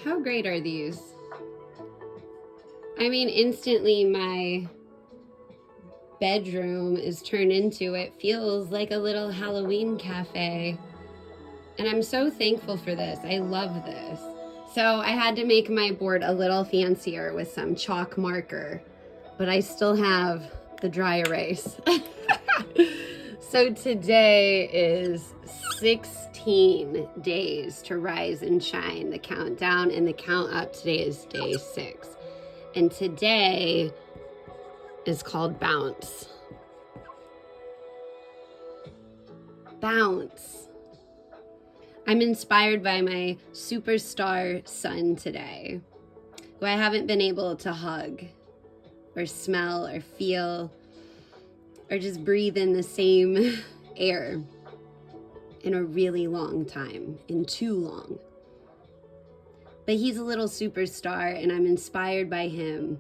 How great are these? I mean, instantly my bedroom is turned into, it feels like a little Halloween cafe. And I'm so thankful for this. I love this. So I had to make my board a little fancier with some chalk marker, but I still have the dry erase. So today is 16 days to rise and shine, the countdown, and the count up today is day 6. And today is called Bounce. Bounce. I'm inspired by my superstar son today, who I haven't been able to hug or smell or feel or just breathe in the same air in a really long time, in too long. But he's a little superstar, and I'm inspired by him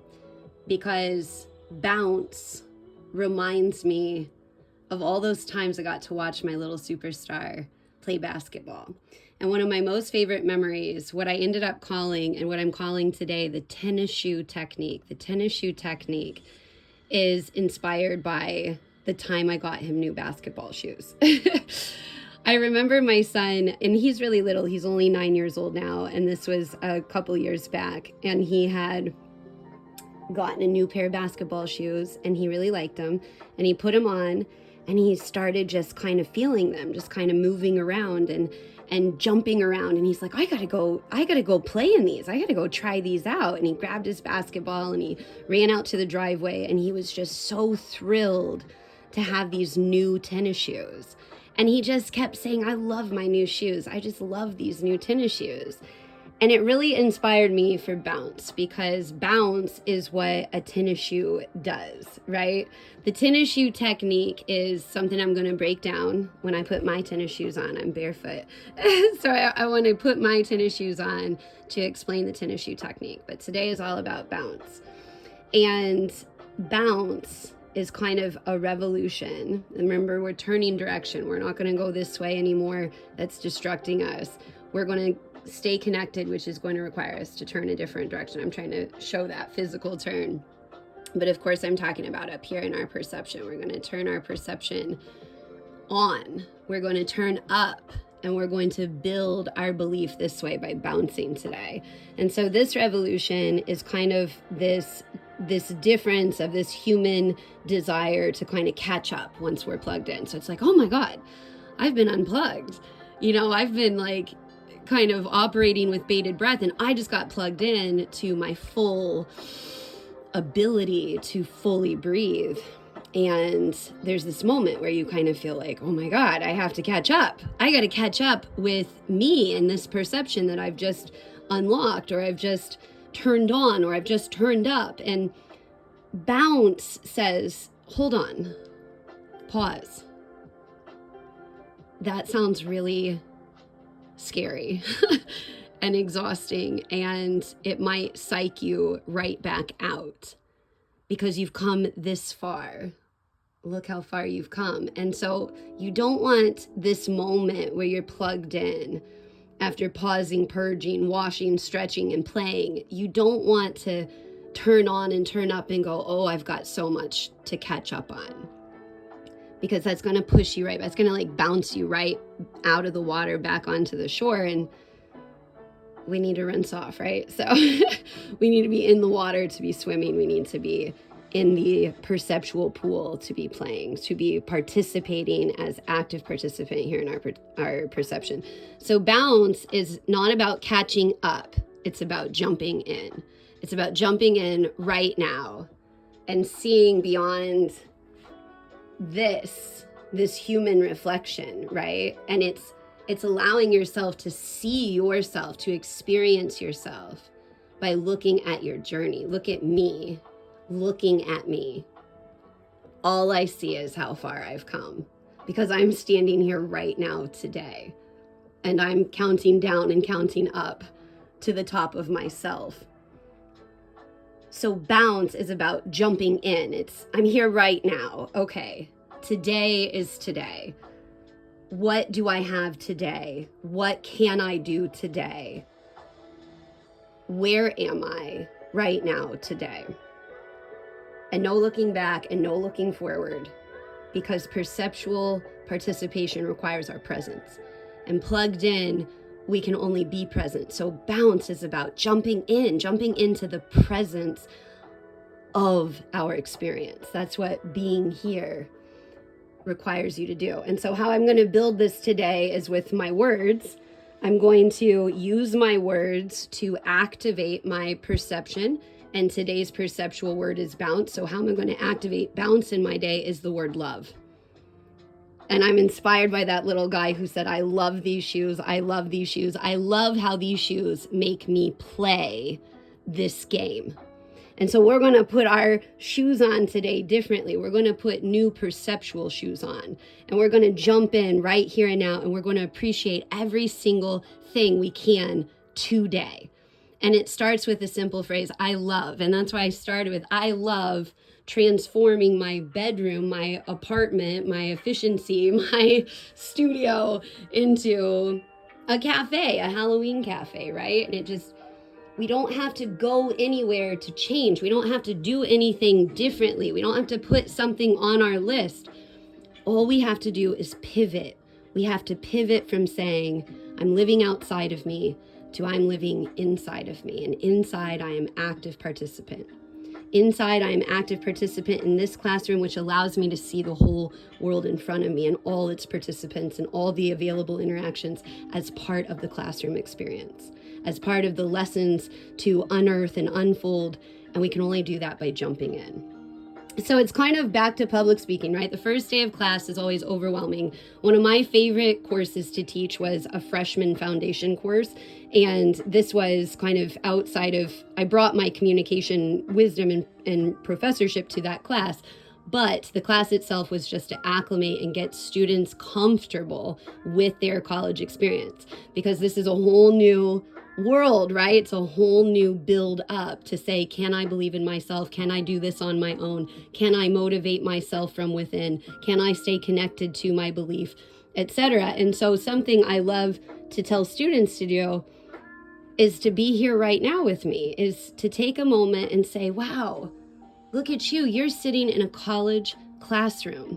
because Bounce reminds me of all those times I got to watch my little superstar play basketball. And one of my most favorite memories, what I ended up calling and what I'm calling today the tennis shoe technique. The tennis shoe technique is inspired by the time I got him new basketball shoes. I remember my son, and he's really little, he's only 9 years old now, and this was a couple years back, and he had gotten a new pair of basketball shoes, and he really liked them, and he put them on, and he started just kind of feeling them, just kind of moving around and jumping around, and he's like, I gotta go play in these, I gotta go try these out. And he grabbed his basketball and he ran out to the driveway, and he was just so thrilled to have these new tennis shoes. And he just kept saying, I love my new shoes, I just love these new tennis shoes. And it really inspired me for Bounce, because Bounce is what a tennis shoe does, right? The tennis shoe technique is something I'm going to break down when I put my tennis shoes on. I'm barefoot. So I want to put my tennis shoes on to explain the tennis shoe technique. But today is all about Bounce. And Bounce is kind of a revolution. And remember, we're turning direction. We're not going to go this way anymore. That's distracting us. We're going to stay connected, which is going to require us to turn a different direction. I'm trying to show that physical turn. But of course, I'm talking about up here in our perception. We're going to turn our perception on. We're going to turn up, and we're going to build our belief this way by bouncing today. And so this revolution is kind of this difference of this human desire to kind of catch up once we're plugged in. So it's like, oh my God, I've been unplugged. I've been like kind of operating with bated breath, and I just got plugged in to my full ability to fully breathe. And there's this moment where you kind of feel like, oh my God, I have to catch up. I got to catch up with me and this perception that I've just unlocked, or I've just turned on, or I've just turned up. And Bounce says, hold on, pause. That sounds really scary and exhausting, and it might psych you right back out because you've come this far. Look how far you've come. And so you don't want this moment where you're plugged in after pausing, purging, washing, stretching, and playing. You don't want to turn on and turn up and go, oh, I've got so much to catch up on. Because that's going to push you right back. It's going to like bounce you right out of the water back onto the shore. And we need to rinse off, right? So we need to be in the water to be swimming. We need to be in the perceptual pool to be playing, to be participating as active participant here in our perception. So Bounce is not about catching up. It's about jumping in. It's about jumping in right now and seeing beyond this human reflection, right? And it's allowing yourself to see yourself, to experience yourself by looking at your journey. Look at me, looking at me. All I see is how far I've come, because I'm standing here right now today, and I'm counting down and counting up to the top of myself. So Bounce is about jumping in. I'm here right now. Okay, today is today. What do I have today? What can I do today? where am I right now today? And no looking back and no looking forward, because perceptual participation requires our presence. And plugged in, we can only be present. So bounce is about jumping into the presence of our experience. That's what being here requires you to do. And so how I'm going to build this today is with my words. I'm going to use my words to activate my perception. And today's perceptual word is bounce. So how am I going to activate bounce in my day is the word love. And I'm inspired by that little guy who said, I love these shoes. I love these shoes. I love how these shoes make me play this game. And so we're going to put our shoes on today differently. We're going to put new perceptual shoes on. And we're going to jump in right here and now. And we're going to appreciate every single thing we can today. And it starts with the simple phrase, I love. And that's why I started with, I love transforming my bedroom, my apartment, my efficiency, my studio into a cafe, a Halloween cafe, right? And it just, we don't have to go anywhere to change. We don't have to do anything differently. We don't have to put something on our list. All we have to do is pivot. We have to pivot from saying, I'm living outside of me, to I'm living inside of me. And inside, I am active participant. Inside, I am active participant in this classroom, which allows me to see the whole world in front of me and all its participants and all the available interactions as part of the classroom experience, as part of the lessons to unearth and unfold. And we can only do that by jumping in. So it's kind of back to public speaking, right? The first day of class is always overwhelming. One of my favorite courses to teach was a freshman foundation course. And this was kind of outside of, I brought my communication wisdom and professorship to that class. But the class itself was just to acclimate and get students comfortable with their college experience, because this is a whole new world, right? It's a whole new build up to say, can I believe in myself? Can I do this on my own? Can I motivate myself from within? Can I stay connected to my belief, etc.? And so something I love to tell students to do is to be here right now with me, is to take a moment and say, wow, look at you. You're sitting in a college classroom.